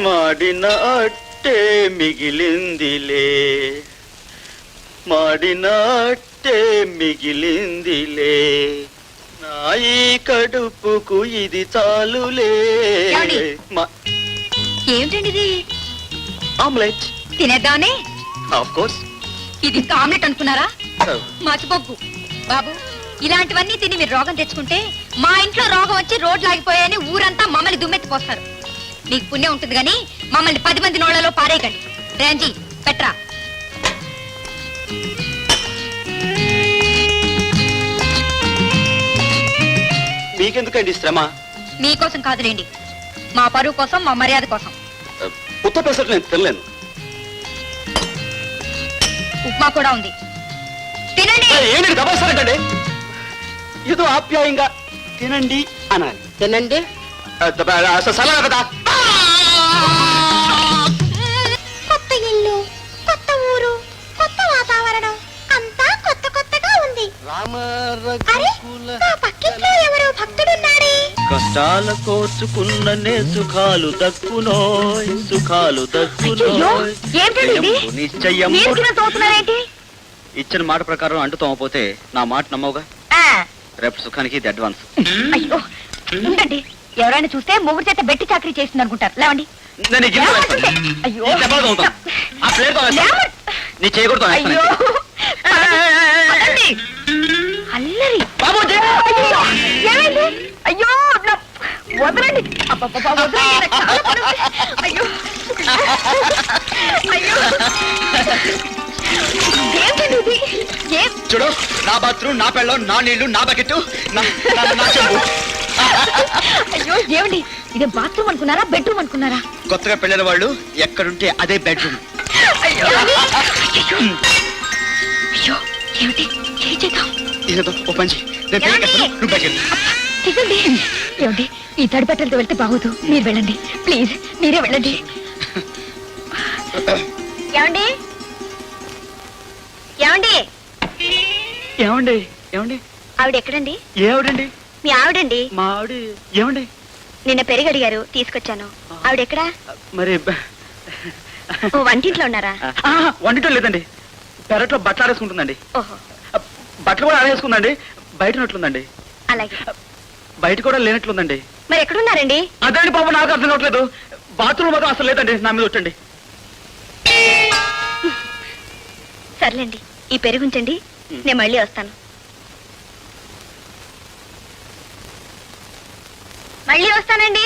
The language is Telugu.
మాడిన అట్టే మిగిలిందిలే, మాడిన అట్టే మిగిలిందిలే, నా ఈ కడుపుకు ఇది చాలులే. ఏమిటండి ఆమ్లెట్ తినేద్దామనే? Of course. ఇది ఆమ్లెట్ అనుకున్నారా? మర్చిపోకు బాబు, ఇలాంటివన్నీ తిని మీరు రోగం తెచ్చుకుంటే మా ఇంట్లో రోగం వచ్చి రోడ్లు ఆగిపోయాయని ఊరంతా మమ్మల్ని దుమ్మెత్తిపోస్తారు. నీకు పుణ్యం ఉంటుంది గాని మమ్మల్ని 10 మంది నోళ్లలో పారేయకండి. Range Petra. మీకెందుకండి శ్రమ? మీకోసం కాదులేండి, మా పరువు కోసం, మా మర్యాద కోసం. ఉత్త పెసరట్టు నేను తినలేను. ఉప్మా కూడా ఉంది, తినండి. ఏంటి దబాసారంటే? ఏదో ఆప్యాయంగా తినండి అనాలి. తినండి. సలహా కదా. కొత్త ఇల్లు, కొత్త ఊరు, కొత్త వాతావరణం, అంతా కొత్త కొత్తగా ఉంది. అరే, నా పక్కింట్లో ఎవరో భక్తుడున్నాడే. కష్టాల కోర్చుకున్ననే సుఖాలు దక్కునోయ్, సుఖాలు దక్కునోయ్. ఇచ్చిన మాట ప్రకారం అంటు తోమపోతే నా మాట నమ్మవుగా. రేపు సుఖానికి ఇది అడ్వాన్స్. అయ్యో ఉండండి, ఎవరైనా చూస్తే మొగుడు చేత బెట్టి చాకరీ చేస్తుంది అనుకుంటారు. లేవండి. నీ చేయకూడదు. అల్లరి ఏమైంది? అయ్యో వదలండి. అయ్యో అయ్యో చూడు, నా బాత్రూమ్, నా పెళ్ళం, నా నీళ్లు, నా బకెట్, అయ్యో ఏమండి, ఇదే బాత్రూమ్ అనుకున్నారా, బెడ్రూమ్ అనుకున్నారా? కొత్తగా పెళ్ళిన వాళ్ళు ఎక్కడుంటే అదే బెడ్రూమ్. అయ్యో అయ్యో ఏమిటి చేద్దాం? ఓ పంచి తినండి. ఏమిటి ఈ తడిపెట్టలతో వెళ్తే బాగోదు, మీరు వెళ్ళండి ప్లీజ్, మీరే వెళ్ళండి. ఏమండి ఏమండి ఏమండి ఏమండి ఆవిడ ఎక్కడండి? ఏవిడండి? మీ ఆవిడండి. మా ఆవిడ ఏమండి? నిన్న పెరిగి అడిగారు, తీసుకొచ్చాను. ఆవిడ ఎక్కడా? మరి వంటింట్లో ఉన్నారా? వంటింట్లో లేదండి, పెరట్లో బట్టలు ఆడేసుకుంటుందండి. ఓహో, బట్టలు కూడా ఆడేసుకుందండి. బయట ఉన్నట్లుందండి. అలాగే. బయట కూడా లేనట్లుందండి. మరి ఎక్కడున్నారండి? అదండి పాపం, నాకు అర్థం కావట్లేదు. బాత్రూమ్ మాత్రం అసలు లేదండి. నా మీద వచ్చండి. సర్లేండి, ఈ పెరుగుంచండి, నేను మళ్ళీ వస్తాను. మళ్ళీ వస్తానండి.